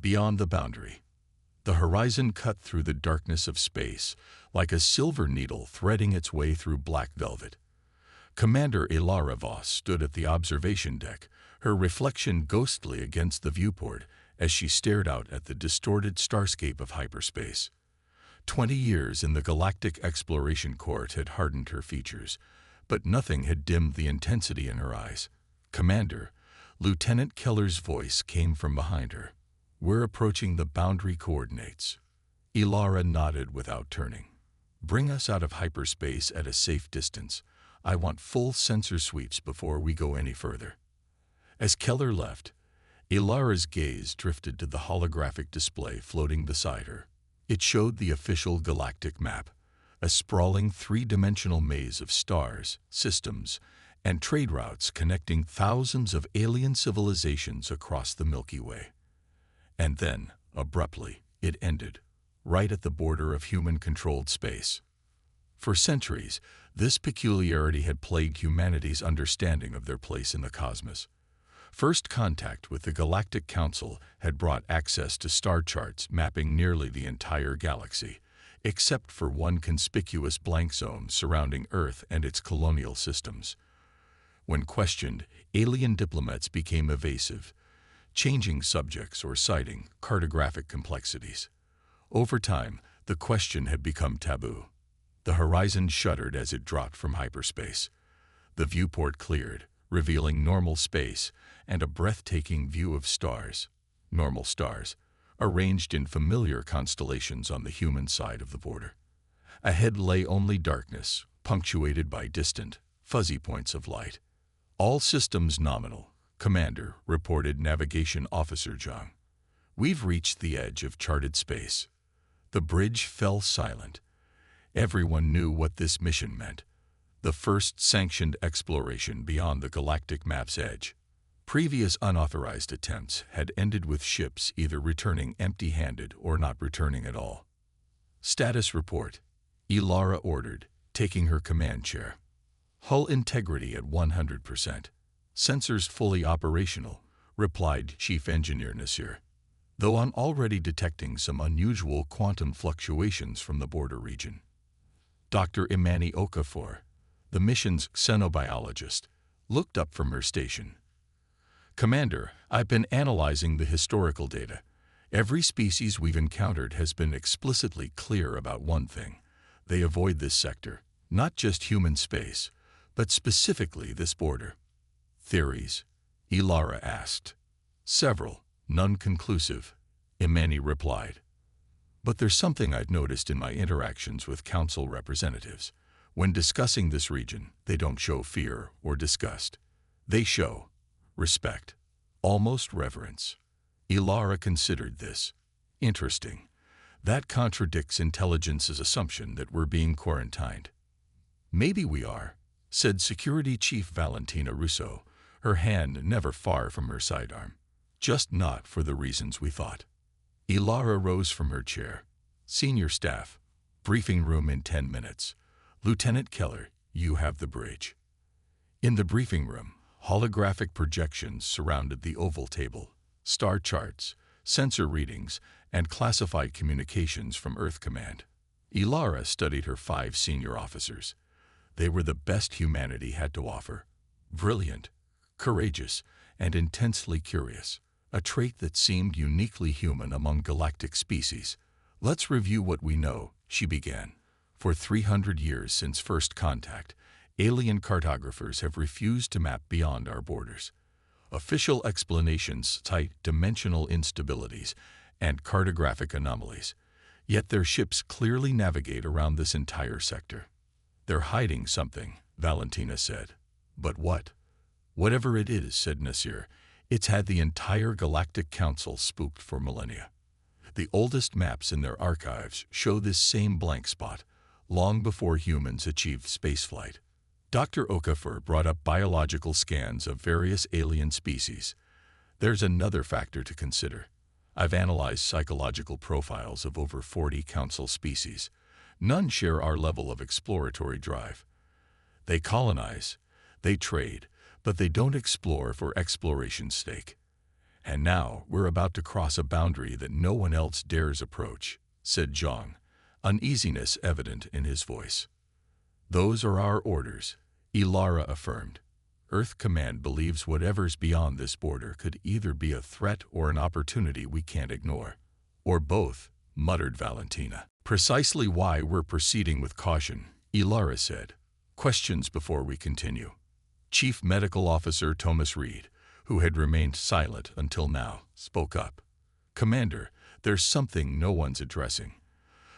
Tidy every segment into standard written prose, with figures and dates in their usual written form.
Beyond the boundary. The horizon cut through the darkness of space, like a silver needle threading its way through black velvet. Commander Ilara Voss stood at the observation deck, her reflection ghostly against the viewport as she stared out at the distorted starscape of hyperspace. 20 years in the Galactic Exploration Court had hardened her features, but nothing had dimmed the intensity in her eyes. "Commander," Lieutenant Keller's voice came from behind her. "We're approaching the boundary coordinates." Ilara nodded without turning. "Bring us out of hyperspace at a safe distance. I want full sensor sweeps before we go any further." As Keller left, Ilara's gaze drifted to the holographic display floating beside her. It showed the official galactic map, a sprawling three-dimensional maze of stars, systems, and trade routes connecting thousands of alien civilizations across the Milky Way. And then, abruptly, it ended, right at the border of human-controlled space. For centuries, this peculiarity had plagued humanity's understanding of their place in the cosmos. First contact with the Galactic Council had brought access to star charts mapping nearly the entire galaxy, except for one conspicuous blank zone surrounding Earth and its colonial systems. When questioned, alien diplomats became evasive, changing subjects or citing cartographic complexities. Over time, the question had become taboo. The horizon shuddered as it dropped from hyperspace. The viewport cleared, revealing normal space and a breathtaking view of stars, normal stars, arranged in familiar constellations on the human side of the border. Ahead lay only darkness, punctuated by distant, fuzzy points of light. "All systems nominal," Commander reported Navigation Officer Zhang. "We've reached the edge of charted space." The bridge fell silent. Everyone knew what this mission meant. The first sanctioned exploration beyond the galactic map's edge. Previous unauthorized attempts had ended with ships either returning empty-handed or not returning at all. "Status report," Ilara ordered, taking her command chair. "Hull integrity at 100%. Sensors fully operational," replied Chief Engineer Nasir, "though I'm already detecting some unusual quantum fluctuations from the border region." Dr. Imani Okafor, the mission's xenobiologist, looked up from her station. "Commander, I've been analyzing the historical data. Every species we've encountered has been explicitly clear about one thing. They avoid this sector, not just human space, but specifically this border." "Theories?" Ilara asked. "Several, none conclusive," Imani replied. "But there's something I've noticed in my interactions with council representatives. When discussing this region, they don't show fear or disgust. They show respect, almost reverence." Ilara considered this. "Interesting. That contradicts intelligence's assumption that we're being quarantined." "Maybe we are," said Security Chief Valentina Russo, her hand never far from her sidearm. "Just not for the reasons we thought." Ilara rose from her chair. "Senior staff, briefing room in 10 minutes. Lieutenant Keller, you have the bridge." In the briefing room, holographic projections surrounded the oval table, star charts, sensor readings, and classified communications from Earth Command. Ilara studied her 5 senior officers. They were the best humanity had to offer. Brilliant, courageous, and intensely curious, a trait that seemed uniquely human among galactic species. "Let's review what we know," she began. "For 300 years since first contact, alien cartographers have refused to map beyond our borders. Official explanations cite dimensional instabilities and cartographic anomalies, yet their ships clearly navigate around this entire sector." "They're hiding something," Valentina said. "But what?" "Whatever it is," said Nasir, "it's had the entire Galactic Council spooked for millennia. The oldest maps in their archives show this same blank spot, long before humans achieved spaceflight." Dr. Okafor brought up biological scans of various alien species. "There's another factor to consider. I've analyzed psychological profiles of over 40 Council species. None share our level of exploratory drive. They colonize, they trade, but they don't explore for exploration's sake. "And now we're about to cross a boundary that no one else dares approach," said Zhang, uneasiness evident in his voice. "Those are our orders," Ilara affirmed. "Earth Command believes whatever's beyond this border could either be a threat or an opportunity we can't ignore. Or both," muttered Valentina. "Precisely why we're proceeding with caution," Ilara said. "Questions before we continue." Chief Medical Officer Thomas Reed, who had remained silent until now, spoke up. "Commander, there's something no one's addressing.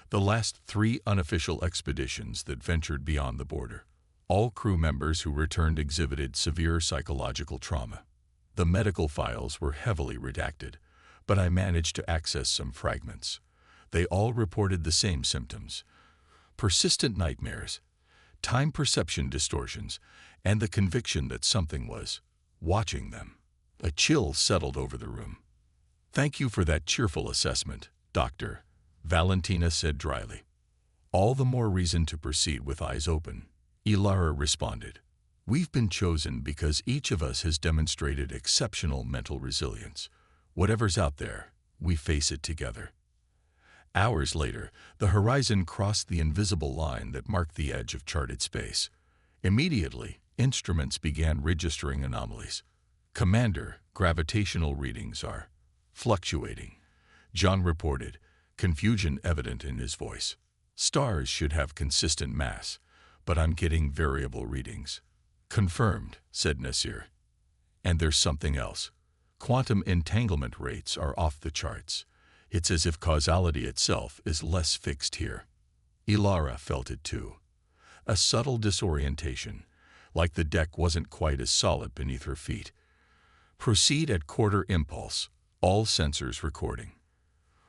The last 3 unofficial expeditions that ventured beyond the border, all crew members who returned exhibited severe psychological trauma. The medical files were heavily redacted, but I managed to access some fragments. They all reported the same symptoms: persistent nightmares, time perception distortions, and the conviction that something was watching them." A chill settled over the room. "Thank you for that cheerful assessment, Doctor," Valentina said dryly. "All the more reason to proceed with eyes open," Ilara responded. "We've been chosen because each of us has demonstrated exceptional mental resilience. Whatever's out there, we face it together." Hours later, the horizon crossed the invisible line that marked the edge of charted space. Immediately, instruments began registering anomalies. "Commander, gravitational readings are fluctuating," John reported, confusion evident in his voice. "Stars should have consistent mass, but I'm getting variable readings." "Confirmed," said Nasir. "And there's something else. Quantum entanglement rates are off the charts. It's as if causality itself is less fixed here." Ilara felt it too. A subtle disorientation, like the deck wasn't quite as solid beneath her feet. "Proceed at quarter impulse, all sensors recording."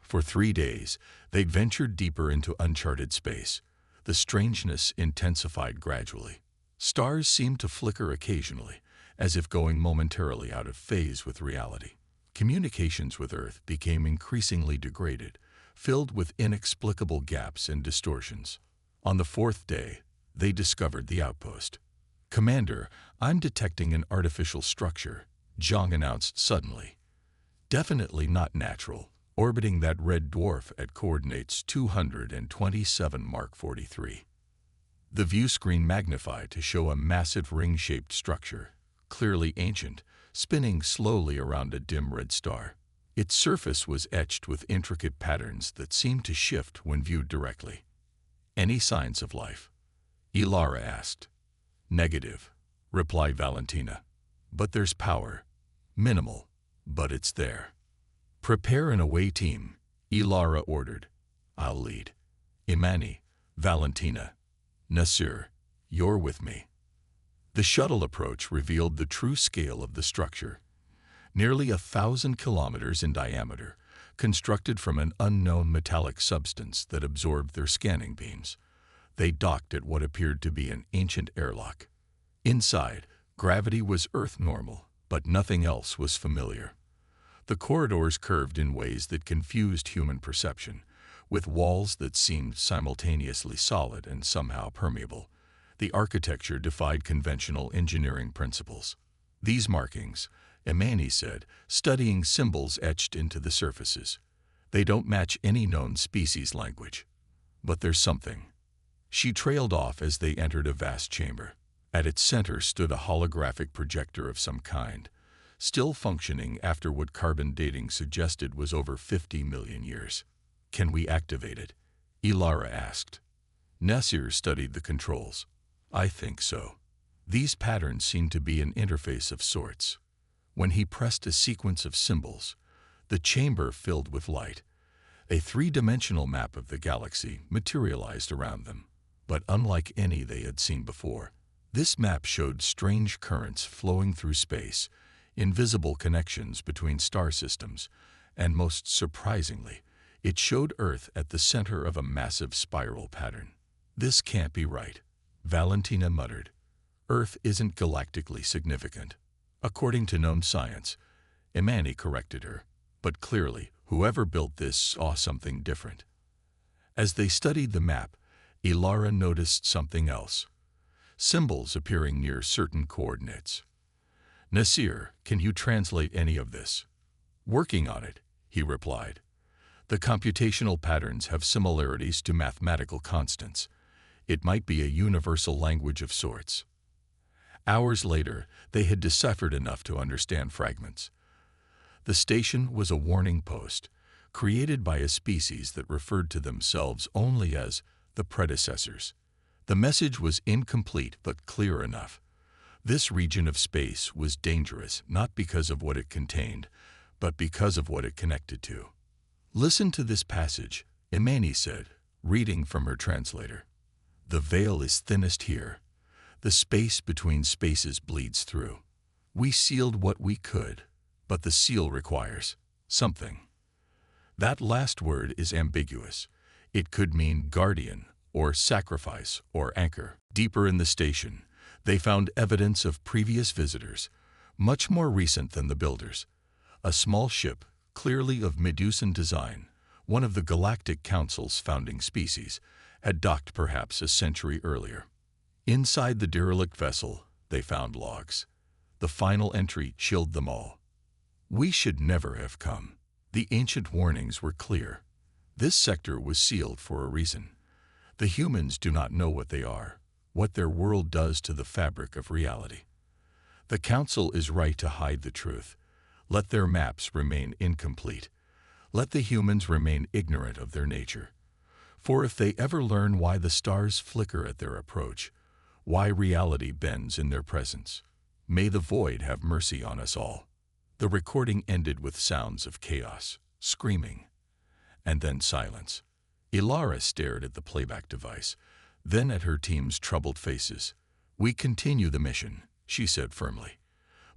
For 3 days, they ventured deeper into uncharted space. The strangeness intensified gradually. Stars seemed to flicker occasionally, as if going momentarily out of phase with reality. Communications with Earth became increasingly degraded, filled with inexplicable gaps and distortions. On the 4th day, they discovered the outpost. "Commander, I'm detecting an artificial structure," Zhang announced suddenly. "Definitely not natural, orbiting that red dwarf at coordinates 227 Mark 43. The view screen magnified to show a massive ring-shaped structure, clearly ancient, spinning slowly around a dim red star. Its surface was etched with intricate patterns that seemed to shift when viewed directly. "Any signs of life?" Ilara asked. "Negative," replied Valentina. "But there's power. Minimal, but it's there." "Prepare an away team," Ilara ordered. "I'll lead. Imani, Valentina, Nasir, you're with me." The shuttle approach revealed the true scale of the structure. Nearly 1,000 kilometers in diameter, constructed from an unknown metallic substance that absorbed their scanning beams. They docked at what appeared to be an ancient airlock. Inside, gravity was Earth normal, but nothing else was familiar. The corridors curved in ways that confused human perception, with walls that seemed simultaneously solid and somehow permeable. The architecture defied conventional engineering principles. "These markings," Imani said, studying symbols etched into the surfaces. "They don't match any known species language. But there's something." She trailed off as they entered a vast chamber. At its center stood a holographic projector of some kind, still functioning after what carbon dating suggested was over 50 million years. "Can we activate it?" Ilara asked. Nasir studied the controls. "I think so. These patterns seem to be an interface of sorts." When he pressed a sequence of symbols, the chamber filled with light. A 3-dimensional map of the galaxy materialized around them, but unlike any they had seen before. This map showed strange currents flowing through space, invisible connections between star systems, and most surprisingly, it showed Earth at the center of a massive spiral pattern. "This can't be right," Valentina muttered. "Earth isn't galactically significant, according to known science." Imani corrected her, but clearly, whoever built this saw something different. As they studied the map, Ilara noticed something else. Symbols appearing near certain coordinates. "Nasir, can you translate any of this?" "Working on it," he replied. "The computational patterns have similarities to mathematical constants. It might be a universal language of sorts." Hours later, they had deciphered enough to understand fragments. The station was a warning post, created by a species that referred to themselves only as the predecessors. The message was incomplete but clear enough. This region of space was dangerous not because of what it contained, but because of what it connected to. "Listen to this passage," Imani said, reading from her translator. "The veil is thinnest here. The space between spaces bleeds through. We sealed what we could, but the seal requires something." That last word is ambiguous. It could mean guardian, or sacrifice, or anchor. Deeper in the station, they found evidence of previous visitors, much more recent than the builders. A small ship, clearly of Medusan design, one of the Galactic Council's founding species, had docked perhaps a century earlier. Inside the derelict vessel, they found logs. The final entry chilled them all. "We should never have come." The ancient warnings were clear. This sector was sealed for a reason. The humans do not know what they are, what their world does to the fabric of reality. The Council is right to hide the truth. Let their maps remain incomplete. Let the humans remain ignorant of their nature. For if they ever learn why the stars flicker at their approach, why reality bends in their presence, may the void have mercy on us all. The recording ended with sounds of chaos, screaming, and then silence. Ilara stared at the playback device, then at her team's troubled faces. "We continue the mission," she said firmly.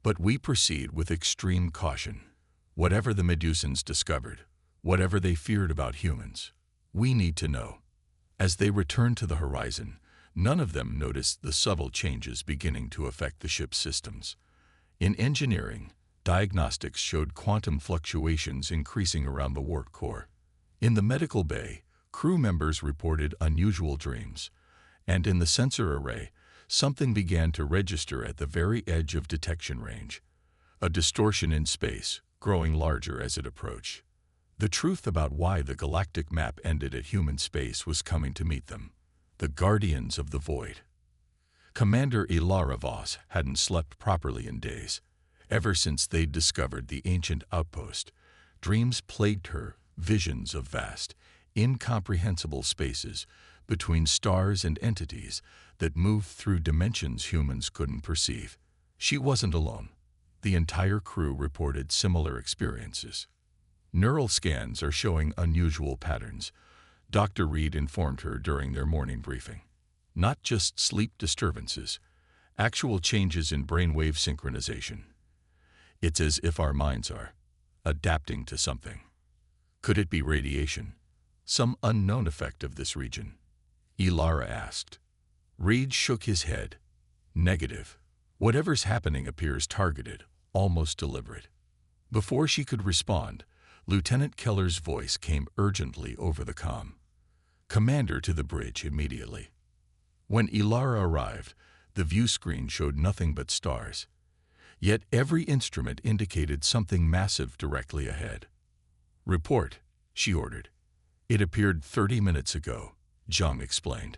"But we proceed with extreme caution. Whatever the Medusans discovered, whatever they feared about humans, we need to know." As they returned to the horizon, none of them noticed the subtle changes beginning to affect the ship's systems. In engineering, diagnostics showed quantum fluctuations increasing around the warp core. In the medical bay, crew members reported unusual dreams. And in the sensor array, something began to register at the very edge of detection range. A distortion in space, growing larger as it approached. The truth about why the galactic map ended at human space was coming to meet them. The Guardians of the Void. Commander Ilara Voss hadn't slept properly in days. Ever since they'd discovered the ancient outpost, dreams plagued her, visions of vast, incomprehensible spaces between stars and entities that moved through dimensions humans couldn't perceive. She wasn't alone. The entire crew reported similar experiences. "Neural scans are showing unusual patterns," Dr. Reed informed her during their morning briefing. "Not just sleep disturbances, actual changes in brainwave synchronization. It's as if our minds are adapting to something. Could it be radiation? Some unknown effect of this region?" Ilara asked. Reed shook his head. "Negative. Whatever's happening appears targeted, almost deliberate." Before she could respond, Lieutenant Keller's voice came urgently over the comm. "Commander to the bridge immediately." When Ilara arrived, the view screen showed nothing but stars. Yet every instrument indicated something massive directly ahead. "Report," she ordered. "It appeared 30 minutes ago," Zhang explained.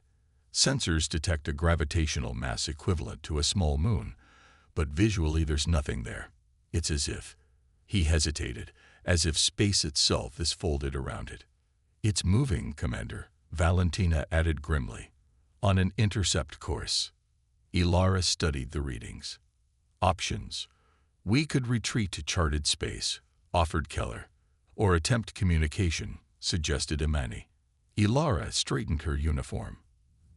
"Sensors detect a gravitational mass equivalent to a small moon, but visually there's nothing there. It's as if..." He hesitated, as if space itself is folded around it. "It's moving, Commander," Valentina added grimly. "On an intercept course." Ilara studied the readings. "Options. We could retreat to charted space," offered Keller. "Or attempt communication," suggested Imani. Ilara straightened her uniform.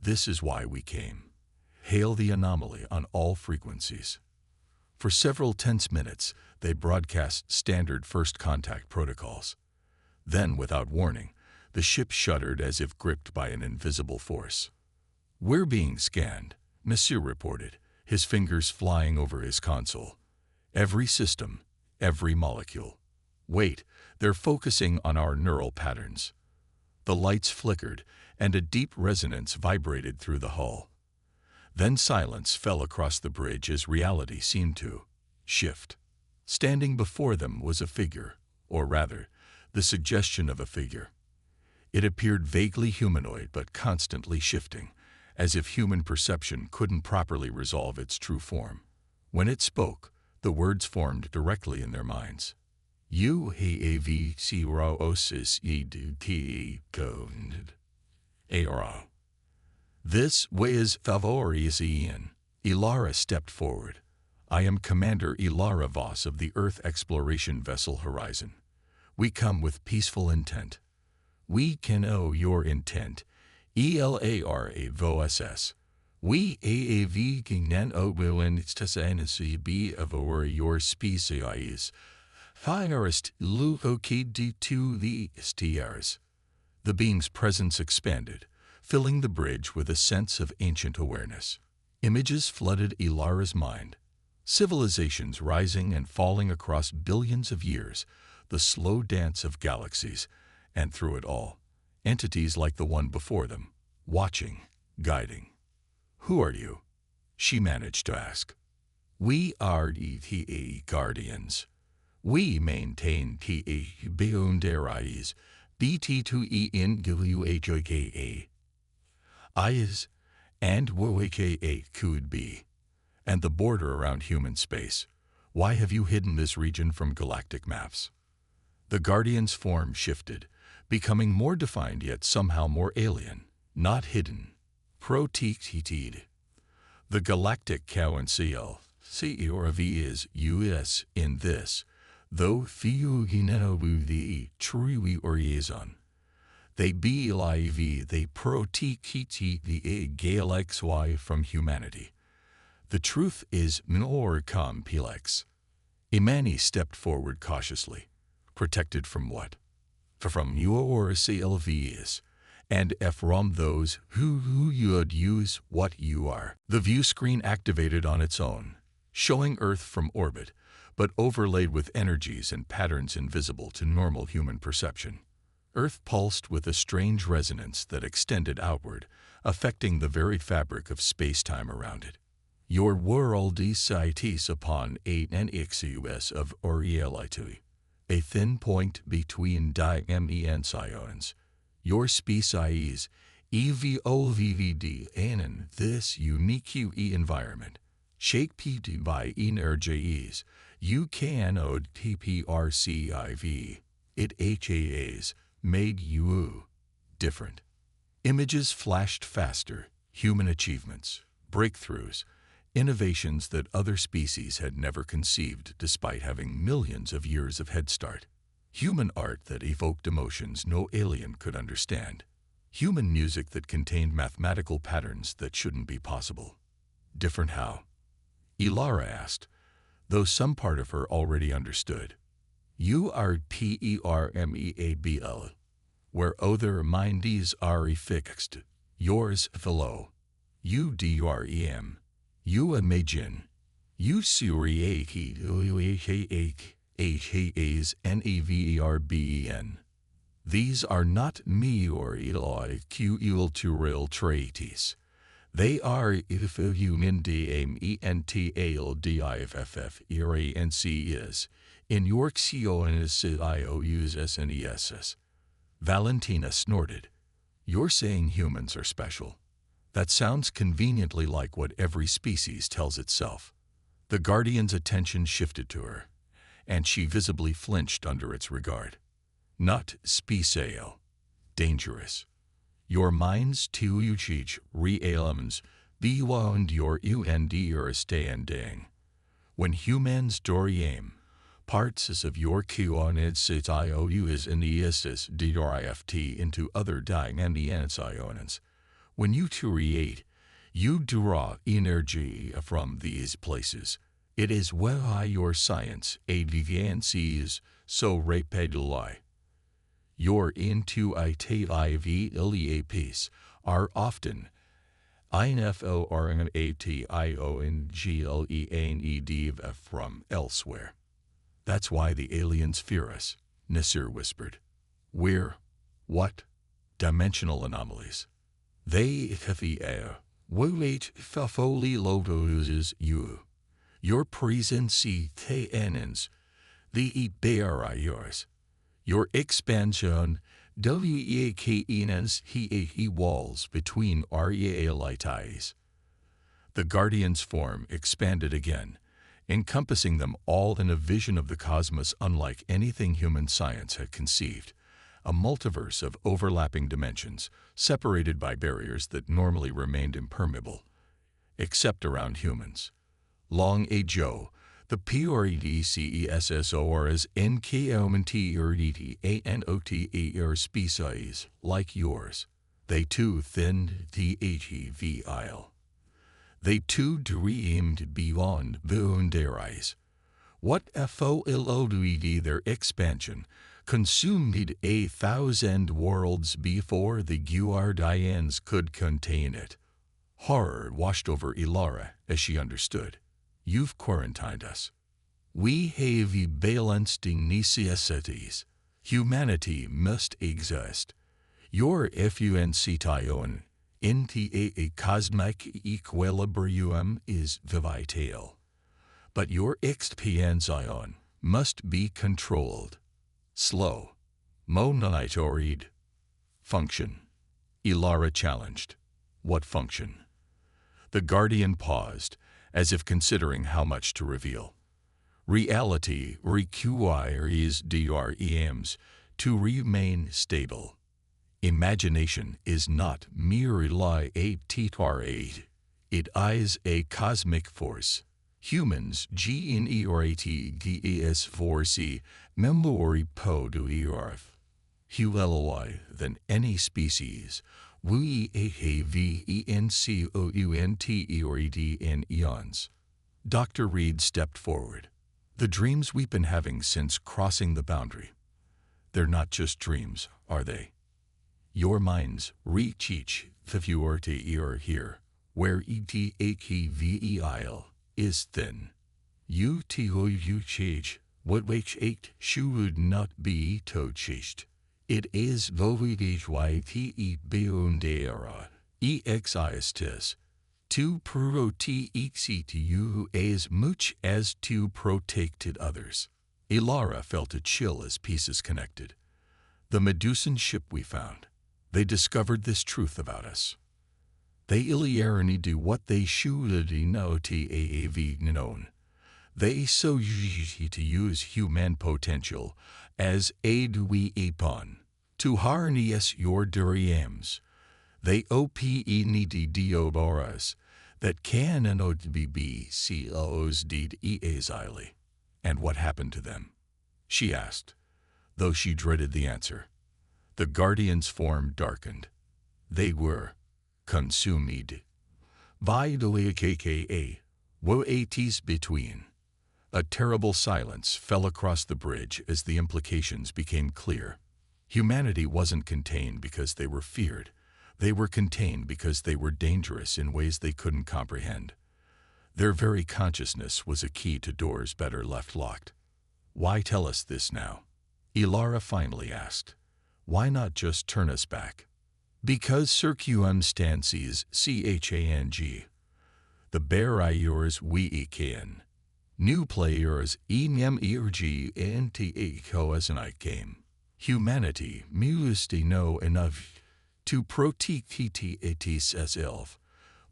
"This is why we came. Hail the anomaly on all frequencies." For several tense minutes, they broadcast standard first contact protocols. Then, without warning, the ship shuddered as if gripped by an invisible force. "We're being scanned," Monsieur reported, his fingers flying over his console. "Every system, every molecule. Wait, they're focusing on our neural patterns." The lights flickered, and a deep resonance vibrated through the hull. Then silence fell across the bridge as reality seemed to shift. Standing before them was a figure, or rather, the suggestion of a figure. It appeared vaguely humanoid but constantly shifting, as if human perception couldn't properly resolve its true form. When it spoke, the words formed directly in their minds. You have cirrhosis Ara. This way is favoris Ian. Ilara stepped forward. I am Commander Ilara Voss of the Earth exploration vessel Horizon. We come with peaceful intent. We can know your intent. ELARA VOSS. We AAV can open to be of your species. Firest Luokid to the stars. The being's presence expanded, filling the bridge with a sense of ancient awareness. Images flooded Ilara's mind. Civilizations rising and falling across billions of years, the slow dance of galaxies, and through it all, entities like the one before them, watching, guiding. Who are you? She managed to ask. We are the Guardians. We maintain the boundaries, BT2E in WHOKA. Is, and WHOKA could be, and the border around human space. Why have you hidden this region from galactic maps? The Guardian's form shifted, becoming more defined yet somehow more alien, not hidden. Protected. The Galactic Council, CERV is US in this, though few know the true reason. They believe they protect the galaxy from humanity. The truth is more complex. Imani stepped forward cautiously. Protected from what? From your CLVs, and from those who would use what you are. The view screen activated on its own, showing Earth from orbit, but overlaid with energies and patterns invisible to normal human perception. Earth pulsed with a strange resonance that extended outward, affecting the very fabric of space-time around it. Your world sites upon an axis of reality, a thin point between dimensions. Your species, evolved in this unique environment, shaped by energies, you cannot TPRCIV. It HAs made you different. Images flashed faster, human achievements, breakthroughs, innovations that other species had never conceived despite having millions of years of head start. Human art that evoked emotions no alien could understand. Human music that contained mathematical patterns that shouldn't be possible. Different how? Ilara asked, though some part of her already understood. You are PERMEABL, where other minds are fixed. Yours below. You DREM. You imagine. You seriate HAs NEVERBEN. These are not me or Eli cultural traits. They are if human DMENTALDIFFF ERANC in Yorksionis IOUSSNESS. Valentina snorted. You're saying humans are special. That sounds conveniently like what every species tells itself. The Guardian's attention shifted to her, and she visibly flinched under its regard. Not special. Dangerous. Your minds to uchich realms beyond your understanding. When humans doriem, parts of your QONIDSITIOUs and ESS DRIFT into other dimensions. When you create, you draw energy from these places. It is why your science advances so rapidly. Your intuitive ILEAPs are often INFORMATIONGLEANED from elsewhere. That's why the aliens fear us, Nasir whispered. We're, what? Dimensional anomalies. They have the air. Wait, Fafoli loses you. Your presence tenants. The bear are yours. Your expansion, he walls between realities. The Guardian's form expanded again, encompassing them all in a vision of the cosmos unlike anything human science had conceived, a multiverse of overlapping dimensions, separated by barriers that normally remained impermeable, except around humans. Long ago, the PREDCESSORs NKOMNTRDTANOTER species, like yours, they too thinned the HFY. They too dreamed beyond boundaries. What FOLOD their expansion consumed 1,000 worlds before the Guardians could contain it. Horror washed over Ilara as she understood. You've quarantined us. We have balanced necessities. Humanity must exist. Your FUNCTION into a cosmic equilibrium is vital. But your expansion must be controlled. Slow. Monitored. Function. Ilara challenged. What function? The Guardian paused, as if considering how much to reveal. Reality requires DREMs to remain stable. Imagination is not merely a tetrade. It is a cosmic force. Humans GNERATGES4C memory poduirf. Hueloy than any species. We AHVENCOUNTERED in eons. Dr. Reed stepped forward. The dreams we've been having since crossing the boundary. They're not just dreams, are they? Your minds reach each fifurte here, where ETHEVEIL is thin. You change what wakes eight should not be touched. It is VOVHYTE boundera, EXISTIS, to protect you as much as to protect others. Ilara felt a chill as pieces connected. The Medusan ship we found. They discovered this truth about us. They illiarity do what they should know TAAV known. They so use to use human potential as aid we upon to harness your dreams. They OPE needy dioboras that can and be COs deed easily. And what happened to them? She asked, though she dreaded the answer. The Guardian's form darkened. They were consumed. By the way KKA, wo 80s between. A terrible silence fell across the bridge as the implications became clear. Humanity wasn't contained because they were feared. They were contained because they were dangerous in ways they couldn't comprehend. Their very consciousness was a key to doors better left locked. Why tell us this now? Ilara finally asked. Why not just turn us back? Because circumstances CHANG. The barriers we can. New players ENMERG NTA game. Humanity must know enough to protect itself,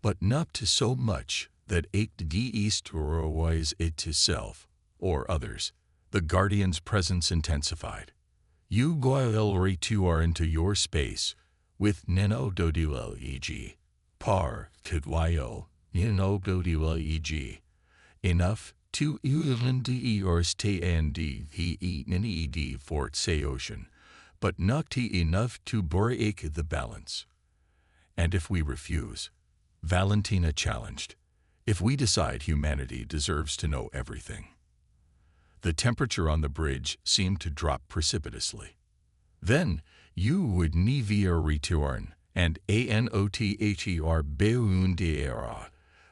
but not to so much that it destroys itself or others. The Guardian's presence intensified. You go return into your space with Nino Doduleg. Par Tidwayo Nino Doduleg. Enough to Uland or stay and he Fort Say Ocean, but not enough to break the balance. And if we refuse? Valentina challenged. If we decide humanity deserves to know everything. The temperature on the bridge seemed to drop precipitously. Then you would never return, and ANOTHER boundera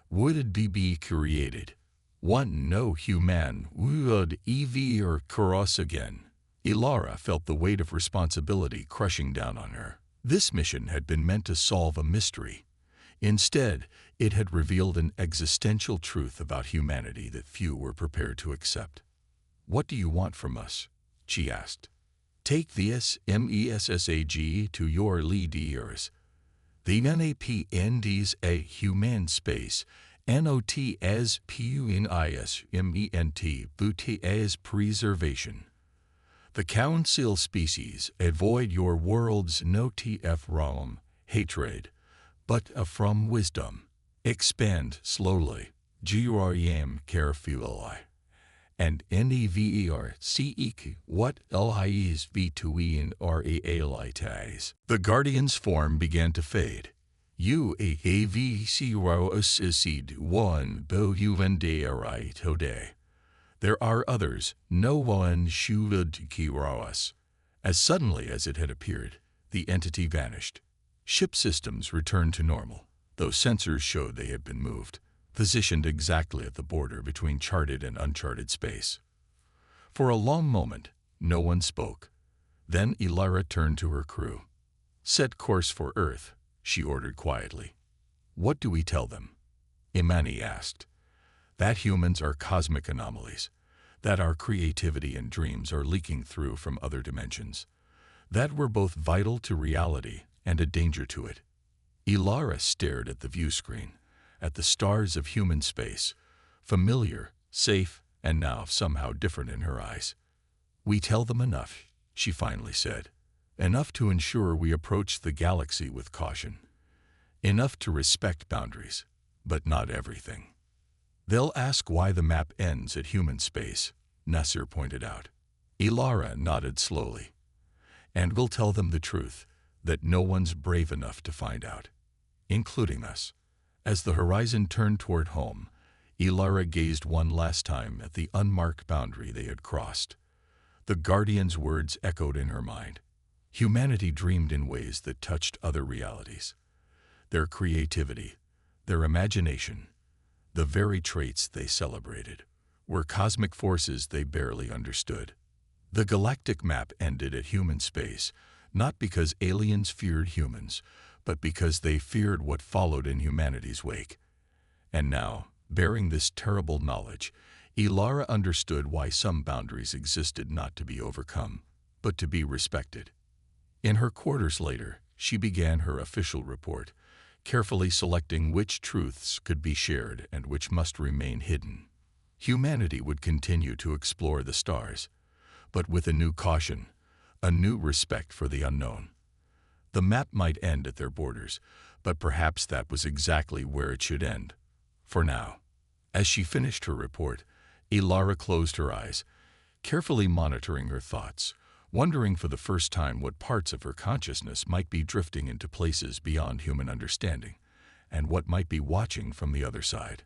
would be created. One no human would ever cross again. Ilara felt the weight of responsibility crushing down on her. This mission had been meant to solve a mystery. Instead, it had revealed an existential truth about humanity that few were prepared to accept. What do you want from us? She asked. Take this MESSAG to your leaders. The NAPNDs a human space, NOT as PUNISMENT, VUT as preservation. The council species avoid your world's no TF from hatred, but from wisdom. Expand slowly, GREM carefully. And NEVERCEQ what LIES V2E and RAALITIs. The Guardian's form began to fade. UAAVC one bo UNDRI today. There are others, no one should kiro us. As suddenly as it had appeared, the entity vanished. Ship systems returned to normal, though sensors showed they had been moved, positioned exactly at the border between charted and uncharted space. For a long moment, no one spoke. Then Ilara turned to her crew. "Set course for Earth," she ordered quietly. "What do we tell them?" Imani asked. "That humans are cosmic anomalies, that our creativity and dreams are leaking through from other dimensions, that we're both vital to reality and a danger to it." Ilara stared at the view screen, at the stars of human space, familiar, safe, and now somehow different in her eyes. "We tell them enough," she finally said. "Enough to ensure we approach the galaxy with caution. Enough to respect boundaries, but not everything." "They'll ask why the map ends at human space," Nasser pointed out. Ilara nodded slowly. "And we'll tell them the truth, that no one's brave enough to find out, including us." As the horizon turned toward home, Ilara gazed one last time at the unmarked boundary they had crossed. The Guardian's words echoed in her mind. Humanity dreamed in ways that touched other realities. Their creativity, their imagination, the very traits they celebrated, were cosmic forces they barely understood. The galactic map ended at human space, not because aliens feared humans, but because they feared what followed in humanity's wake. And now, bearing this terrible knowledge, Ilara understood why some boundaries existed not to be overcome, but to be respected. In her quarters later, she began her official report, carefully selecting which truths could be shared and which must remain hidden. Humanity would continue to explore the stars, but with a new caution, a new respect for the unknown. The map might end at their borders, but perhaps that was exactly where it should end, for now. As she finished her report, Ilara closed her eyes, carefully monitoring her thoughts, wondering for the first time what parts of her consciousness might be drifting into places beyond human understanding, and what might be watching from the other side.